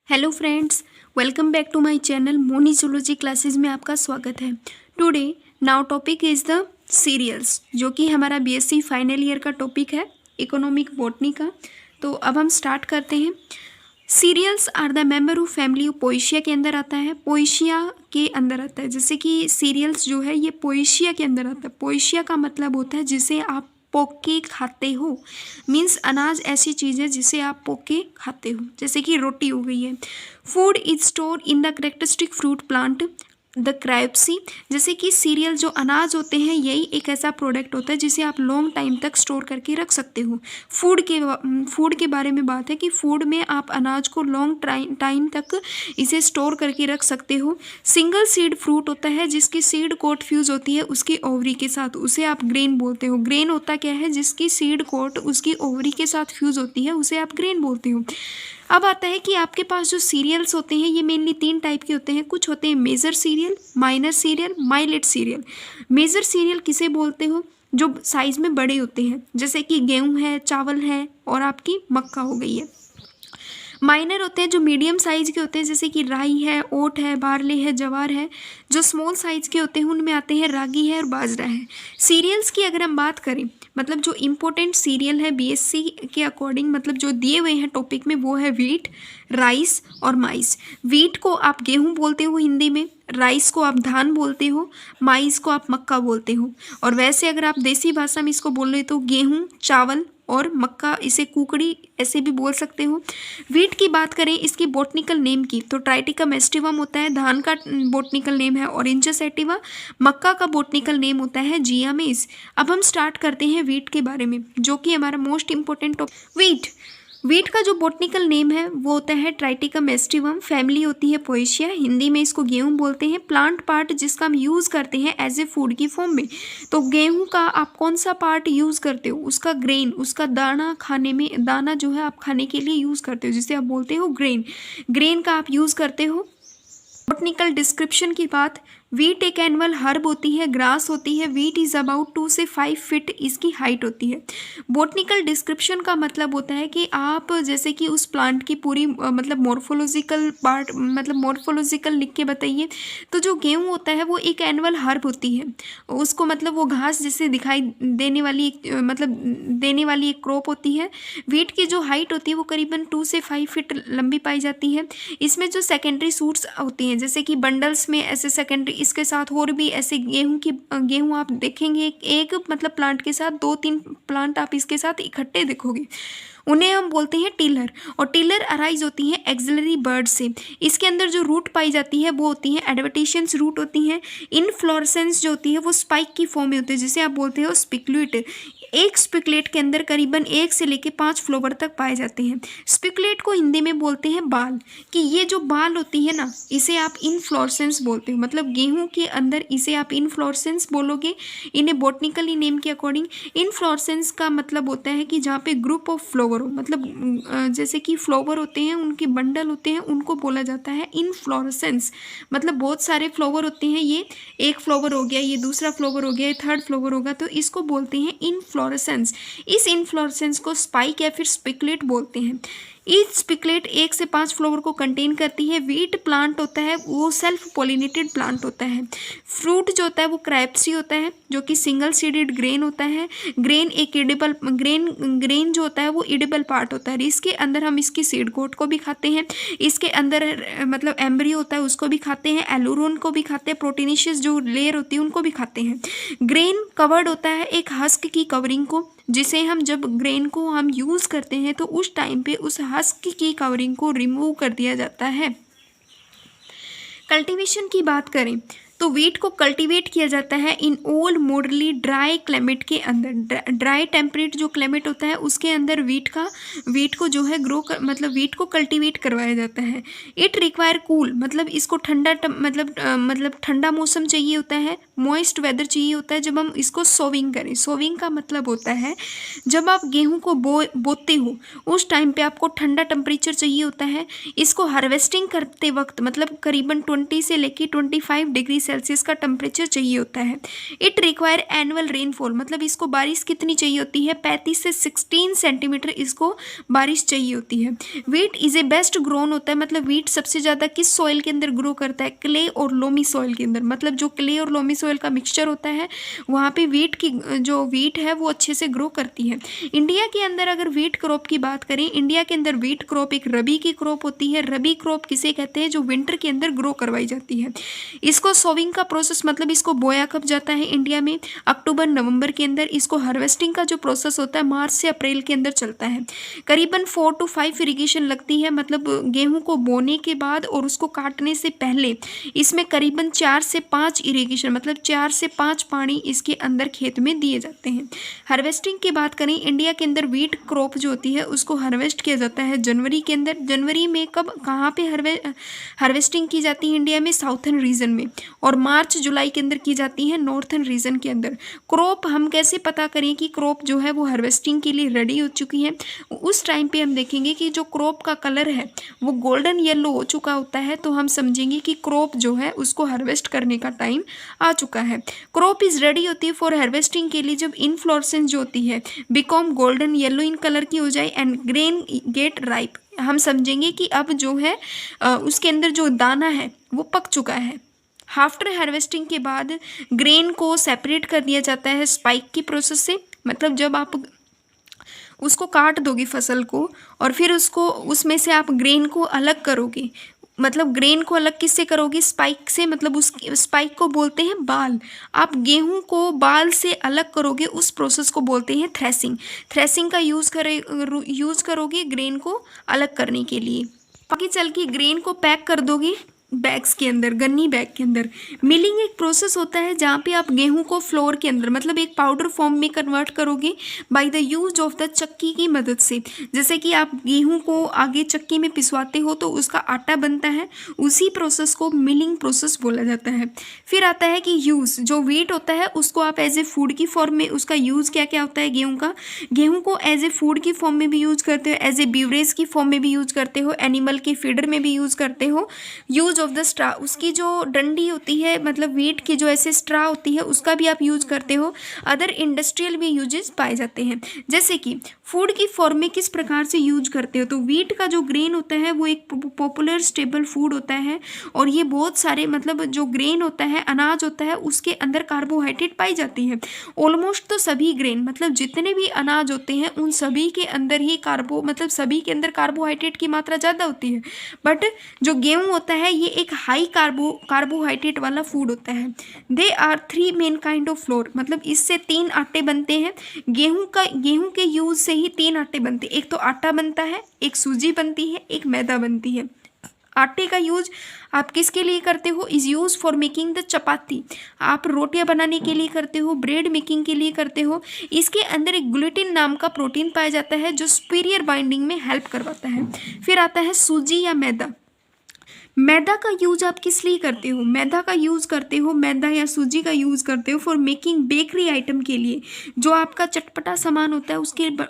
Hello friends, welcome back to my channel Moni zoology classes में आपका स्वागत है। Today now topic is the cereals, जो कि हमारा बीएससी फाइनल ईयर का टॉपिक है इकोनॉमिक बॉटनी का। तो अब हम स्टार्ट करते हैं। Cereals are the member of family of Poaceae के अंदर आता है, पोएशिया के अंदर आता है। जैसे कि सीरियल्स जो है ये पोएशिया के अंदर आता है। पोएशिया का मतलब होता है जिसे आप पोक के खाते हो, मीन्स अनाज ऐसी चीज़ है जिसे आप पोक के खाते हो, जैसे कि रोटी हो गई है। Food is store in the characteristic fruit plant the caryopsis. जैसे कि सीरियल जो अनाज होते हैं यही एक ऐसा प्रोडक्ट होता है जिसे आप लॉन्ग टाइम तक स्टोर करके रख सकते हो। फूड के बारे में बात है कि फूड में आप अनाज को लॉन्ग टाइम तक इसे स्टोर करके रख सकते हो। सिंगल सीड फ्रूट होता है जिसकी सीड कोट फ्यूज होती है उसकी ओवरी के साथ, उसे आप ग्रेन बोलते हो। ग्रेन होता क्या है, जिसकी सीड कोट उसकी ओवरी के साथ फ्यूज होती है उसे आप ग्रेन बोलते हो। अब आता है कि आपके पास जो सीरियल्स होते हैं ये मेनली 3 टाइप के होते हैं। कुछ होते हैं major cereal, minor cereal, millet cereal. Major cereal किसे बोलते हो, जो साइज में बड़े होते हैं, जैसे कि गेहूं है, चावल है और आपकी मक्का हो गई है। माइनर होते हैं जो मीडियम साइज के होते हैं, जैसे कि राई है, ओट है, बारले है, जवार है। जो स्मॉल साइज के होते हैं उनमें आते हैं रागी है और बाजरा है। सीरियल्स की अगर हम बात करें, मतलब जो इम्पोर्टेंट सीरियल है बीएससी के अकॉर्डिंग, मतलब जो दिए हुए हैं टॉपिक में, वो है वीट, राइस और माइस। वीट को आप गेहूं बोलते हो हिंदी में, राइस को आप धान बोलते हो, माइस को आप मक्का बोलते हो। और वैसे अगर आप देसी भाषा में इसको बोल रहे हो तो गेहूं, चावल और मक्का, इसे कुकड़ी ऐसे भी बोल सकते हो। वीट की बात करें इसकी बॉटनिकल नेम की, तो ट्राइटिकम एस्टिवम होता है। धान का बॉटनिकल नेम है ऑरेंजस एटिवा। मक्का का बॉटनिकल नेम होता है जिया मेज। अब हम स्टार्ट करते हैं वीट के बारे में, जो कि हमारा मोस्ट इंपॉर्टेंट टॉपिक। वीट का जो बॉटनिकल नेम है वो होता है ट्राइटिकम एस्टिवम। फैमिली होती है पोएशिया, हिंदी में इसको गेहूं बोलते हैं। प्लांट पार्ट जिसका हम यूज़ करते हैं एज ए फूड की फॉर्म में, तो गेहूं का आप कौन सा पार्ट यूज़ करते हो, उसका ग्रेन, उसका दाना खाने में, दाना जो है आप खाने के लिए यूज़ करते हो जिसे आप बोलते हो ग्रेन। ग्रेन का आप यूज़ करते हो। बॉटनिकल डिस्क्रिप्शन की बात, वीट एक एनुअल हर्ब होती है, ग्रास होती है। वीट इज़ अबाउट 2 से 5 फीट इसकी हाइट होती है। बॉटनिकल डिस्क्रिप्शन का मतलब होता है कि आप जैसे कि उस प्लांट की पूरी मतलब मॉर्फोलॉजिकल पार्ट, मतलब मॉर्फोलॉजिकल लिख के बताइए। तो जो गेहूँ होता है वो एक एनुअल हर्ब होती है, उसको मतलब वो घास जिसे दिखाई देने वाली मतलब देने वाली एक क्रॉप होती है। वीट की जो हाइट होती है वो करीबन 2 से 5 फीट लंबी पाई जाती है। इसमें जो सेकेंडरी सूट्स होती हैं, जैसे कि बंडल्स में ऐसे सेकेंडरी, इसके साथ और भी ऐसे गेहूं आप देखेंगे एक मतलब प्लांट के साथ 2-3 प्लांट आप इसके साथ इकट्ठे देखोगे, उन्हें हम बोलते हैं टिलर। और टिलर अराइज होती हैं एक्सिलरी बर्ड से। इसके अंदर जो रूट पाई जाती है वो होती है एडवेंटिशियस रूट होती हैं। इनफ्लोरेसेंस जो होती है वो स्पाइक की फॉर्म में होती है, जिसे आप बोलते हो स्पिकुलेट। एक स्पिकुलेट के अंदर करीबन 1 से लेकर 5 फ्लावर तक पाए जाते हैं। स्पिकुलेट को हिंदी में बोलते हैं बाल, कि ये जो बाल होती है ना, इसे आप इनफ्लोरेसेंस बोलते हो। मतलब गेहूं के अंदर इसे आप इनफ्लोरेसेंस बोलोगे। इन्हें बॉटनिकली नेम के अकॉर्डिंग इनफ्लोरेसेंस का मतलब होता है कि जहाँ पे ग्रुप ऑफ फ्लावर हो, मतलब जैसे कि फ्लावर होते हैं उनके बंडल होते हैं, उनको बोला जाता है इनफ्लोरेसेंस। मतलब बहुत सारे फ्लावर होते हैं, ये एक फ्लावर हो गया, ये दूसरा फ्लावर हो गया, ये थर्ड फ्लावर होगा, तो इसको बोलते हैं इनफ्लोरेसेंस। इस इनफ्लोरेसेंस को स्पाइक या फिर स्पिकुलेट बोलते हैं। ईच स्पिकुलेट 1 से 5 फ्लावर को कंटेन करती है। वीट प्लांट होता है वो सेल्फ पॉलिनेटेड प्लांट होता है। फ्रूट जो होता है वो क्राइप्सी होता है, जो कि सिंगल सीडेड ग्रेन होता है। ग्रेन एक इडिबल ग्रेन जो होता है वो इडिबल पार्ट होता है। इसके अंदर हम इसकी सीड कोट को भी खाते हैं, इसके अंदर मतलब एम्ब्रियो होता है उसको भी खाते हैं, एलुरोन को भी खाते हैं, प्रोटीनिशियस जो लेयर होती है उनको भी खाते हैं। ग्रेन कवर्ड होता है एक हस्क की कवरिंग को, जिसे हम जब ग्रेन को हम यूज़ करते हैं तो उस टाइम पे उस हस्क की कवरिंग को रिमूव कर दिया जाता है। कल्टीवेशन की बात करें तो वीट को कल्टीवेट किया जाता है इन ऑल मॉडरली ड्राई क्लाइमेट के अंदर। ड्राई टेम्परेट जो क्लाइमेट होता है उसके अंदर वीट को जो है मतलब वीट को कल्टीवेट करवाया जाता है। इट रिक्वायर कूल, मतलब इसको ठंडा मतलब ठंडा मौसम चाहिए होता है, मॉइस्ट वेदर चाहिए होता है जब हम इसको सोविंग करें। सोविंग का मतलब होता है जब आप गेहूं को बोते हो उस टाइम पे आपको ठंडा टेम्परेचर चाहिए होता है। इसको हार्वेस्टिंग करते वक्त मतलब करीबन 20 से लेकर 25 डिग्री सेल्सियस का टेम्परेचर चाहिए होता है। इट रिक्वायर एनुअल रेनफॉल, मतलब इसको बारिश कितनी चाहिए होती है, 35 से 16 सेंटीमीटर इसको बारिश चाहिए होती है। Wheat is a best grown होता है, मतलब वीट सबसे ज़्यादा किस सॉइल के अंदर ग्रो करता है, क्ले और लोमी सॉइल के अंदर, मतलब जो क्ले और लोमी सॉइल का मिक्सचर होता है वहाँ पे वीट की जो वीट है वो अच्छे से ग्रो करती है। इंडिया के अंदर अगर वीट क्रॉप की बात करें, इंडिया के अंदर वीट क्रॉप एक रबी की क्रॉप होती है। रबी क्रॉप किसे कहते हैं, जो विंटर के अंदर ग्रो करवाई जाती है। इसको सोविंग का प्रोसेस, मतलब इसको बोया कब जाता है इंडिया में, अक्टूबर नवंबर के अंदर। इसको हार्वेस्टिंग का जो प्रोसेस होता है मार्च से अप्रैल के अंदर चलता है। करीबन 4 to 5 इरीगेशन लगती है, मतलब गेहूं को बोने के बाद और उसको काटने से पहले इसमें करीबन 4 से 5 इरीगेशन, मतलब 4 से 5 पानी इसके अंदर खेत में दिए जाते हैं। हार्वेस्टिंग की बात करें, इंडिया के अंदर वीट क्रॉप जो होती है उसको हार्वेस्ट किया जाता है जनवरी के अंदर। जनवरी में कब कहाँ पे हार्वेस्टिंग की जाती है इंडिया में, साउथर्न रीजन में, और मार्च जुलाई के अंदर की जाती है नॉर्थर्न रीजन के अंदर। क्रॉप हम कैसे पता करें कि क्रॉप जो है वो हार्वेस्टिंग के लिए रेडी हो चुकी है, उस टाइम पे हम देखेंगे कि जो क्रॉप का कलर है वो गोल्डन येलो हो चुका होता है, तो हम समझेंगे कि क्रॉप जो है उसको हार्वेस्ट करने का टाइम आ चुका है। क्रॉप इज रेडी होती है फॉर हार्वेस्टिंग के लिए जब इनफ्लोरेसेंस जो होती है become golden yellow in colour की हो जाए एंड ग्रेन गेट राइप, हम समझेंगे कि अब जो है उसके अंदर जो दाना है वो पक चुका है। आफ्टर हार्वेस्टिंग के बाद ग्रेन को सेपरेट कर दिया जाता है स्पाइक की प्रोसेस से, मतलब जब आप उसको काट दोगे फसल को और फिर उसको उसमें से आप ग्रेन को अलग करोगे, मतलब ग्रेन को अलग किससे करोगे, स्पाइक से, मतलब उस स्पाइक को बोलते हैं बाल। आप गेहूं को बाल से अलग करोगे, उस प्रोसेस को बोलते हैं थ्रेसिंग। थ्रेसिंग का यूज़ करोगे ग्रेन को अलग करने के लिए। बाकी चल के ग्रेन को पैक कर दोगे बैग्स के अंदर, गन्नी बैग के अंदर। मिलिंग एक प्रोसेस होता है जहाँ पे आप गेहूं को फ्लोर के अंदर, मतलब एक पाउडर फॉर्म में कन्वर्ट करोगे by the use of the चक्की की मदद से। जैसे कि आप गेहूं को आगे चक्की में पिसवाते हो तो उसका आटा बनता है, उसी प्रोसेस को मिलिंग प्रोसेस बोला जाता है। फिर आता है कि यूज़, जो वीट होता है उसको आप एज ए फूड की फॉर्म में, उसका यूज़ क्या क्या होता है गेहूँ का, गेहूँ को एज ए फूड की फॉर्म में भी यूज़ करते हो, एज ए बीवरेज की फॉर्म में भी यूज़ करते हो, एनिमल के फीडर में भी यूज़ करते हो। यूज ऑफ द स्ट्रा, उसकी जो डंडी होती है, मतलब वीट की जो ऐसे स्ट्रा होती है उसका भी आप यूज करते हो। अदर इंडस्ट्रियल भी यूजेस पाए जाते हैं। जैसे कि फूड की फॉर्म में किस प्रकार से यूज करते हो, तो वीट का जो ग्रेन होता है वो एक पॉपुलर स्टेबल फूड होता है और ये बहुत सारे, मतलब जो ग्रेन होता है, अनाज होता है, उसके अंदर कार्बोहाइड्रेट पाई जाती है। ऑलमोस्ट तो सभी ग्रेन, मतलब जितने भी अनाज होते हैं उन सभी के अंदर ही मतलब सभी के अंदर कार्बोहाइड्रेट की मात्रा ज़्यादा होती है। बट जो गेहूँ होता है ये एक हाई कार्बोहाइड्रेट वाला फूड होता है। They are 3 main kind of flour, मतलब इससे 3 आटे बनते हैं। गेहूं के यूज से ही 3 आटे बनते हैं, एक तो आटा बनता है, एक सूजी बनती है, एक मैदा बनती है। आटे का यूज आप किसके लिए करते हो, is use for making the chapati, आप रोटियां बनाने के लिए करते हो, ब्रेड मेकिंग के लिए करते हो। इसके अंदर एक ग्लूटिन नाम का प्रोटीन पाया जाता है जो सुपीरियर बाइंडिंग में हेल्प करवाता है। फिर आता है सूजी या मैदा। मैदा का यूज आप किस लिए करते हो, मैदा का यूज़ करते हो, मैदा या सूजी का यूज़ करते हो फॉर मेकिंग बेकरी आइटम के लिए, जो आपका चटपटा सामान होता है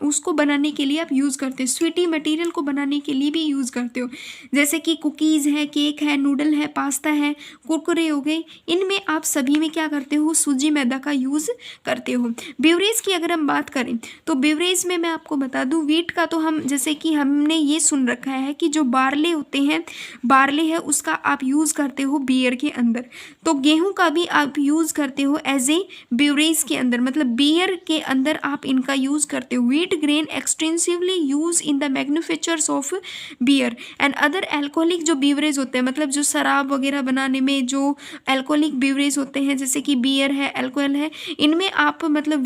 उसको बनाने के लिए आप यूज़ करते हो। स्वीटी मटेरियल को बनाने के लिए भी यूज़ करते हो, जैसे कि कुकीज़ है, केक है, नूडल है, पास्ता है, कुरकुरे हो गए, इनमें आप सभी में क्या करते हो, सूजी मैदा का यूज़ करते हो। बेवरेज की अगर हम बात करें तो बेवरेज में मैं आपको बता दूं, वीट का तो हम, जैसे कि हमने ये सुन रखा है कि जो बारले होते हैं, बारले है उसका आप यूज़ करते हो बियर के अंदर, तो गेहूं का भी आप यूज़ करते हो एज ए बेवरेज के अंदर, मतलब बियर के अंदर आप इनका यूज़ करते हो। Wheat grain extensively use in the manufactures of beer and other alcoholic जो बेवरेज होते हैं, मतलब जो शराब वगैरह बनाने में जो अल्कोहलिक बेवरेज होते हैं जैसे कि बियर है, अल्कोहल है, इनमें आप मतलब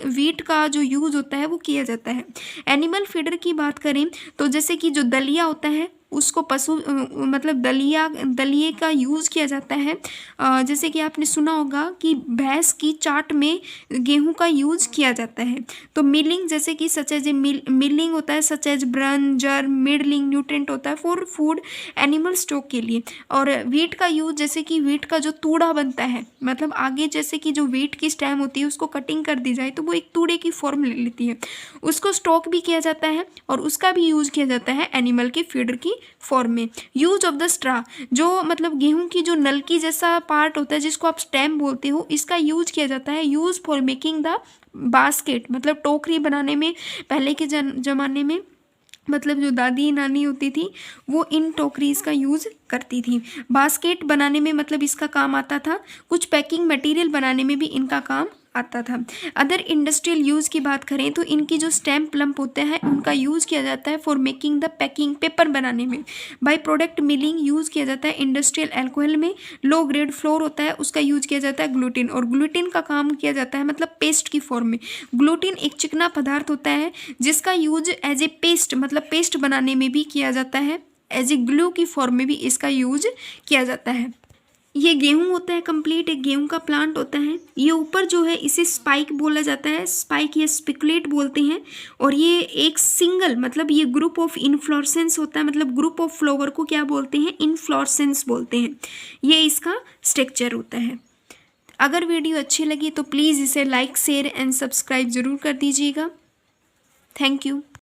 वीट का जो यूज़ होता है वो किया जाता है। एनिमल फीडर की बात करें तो जैसे कि जो दलिया होता है उसको पशु मतलब दलिए का यूज़ किया जाता है। जैसे कि आपने सुना होगा कि भैंस की चाट में गेहूं का यूज़ किया जाता है। तो मिलिंग, जैसे कि सच एज मिलिंग होता है, सच एज ब्रन जर मिडलिंग न्यूट्रेंट होता है फॉर फूड एनिमल स्टॉक के लिए। और वीट का यूज़, जैसे कि वीट का जो तूड़ा बनता है, मतलब आगे जैसे कि जो वीट की स्टेम होती है उसको कटिंग कर दी जाए तो वो एक तूड़े की फॉर्म ले लेती है, उसको स्टॉक भी किया जाता है और उसका भी यूज़ किया जाता है एनिमल के फीडर की फॉर्म में। यूज ऑफ द स्ट्रा, जो मतलब गेहूं की जो नलकी जैसा पार्ट होता है जिसको आप स्टेम बोलते हो, इसका यूज किया जाता है। Use for making the basket, मतलब टोकरी बनाने में पहले के जमाने में मतलब जो दादी नानी होती थी वो इन टोकरीज का यूज़ करती थी। बास्केट बनाने में मतलब इसका काम आता था। कुछ पैकिंग मटेरियल बनाने में भी इनका काम आता था। अदर इंडस्ट्रियल यूज़ की बात करें तो इनकी जो स्टैम्प लंप होते हैं उनका यूज़ किया जाता है for making the packing, paper बनाने में। बाई प्रोडक्ट मिलिंग यूज़ किया जाता है इंडस्ट्रियल एल्कोहल में। लो ग्रेड फ्लोर होता है उसका यूज़ किया जाता है ग्लूटिन, और ग्लूटिन का काम किया जाता है मतलब पेस्ट की फॉर्म में। ग्लूटिन एक चिकना पदार्थ होता है जिसका यूज एज ए पेस्ट, मतलब पेस्ट बनाने में भी किया जाता है। एज ए ग्लू की फॉर्म में भी इसका यूज किया जाता है। ये गेहूं होता है कंप्लीट, एक गेहूं का प्लांट होता है। ये ऊपर जो है इसे स्पाइक बोला जाता है, स्पाइक या स्पिकुलेट बोलते हैं। और ये एक सिंगल मतलब ये ग्रुप ऑफ इन्फ्लोरेसेंस होता है, मतलब ग्रुप ऑफ फ्लावर को क्या बोलते हैं, इन्फ्लोरेसेंस बोलते हैं। ये इसका स्ट्रक्चर होता है। अगर वीडियो अच्छी लगी तो प्लीज़ इसे लाइक शेयर एंड सब्सक्राइब ज़रूर कर दीजिएगा। Thank you.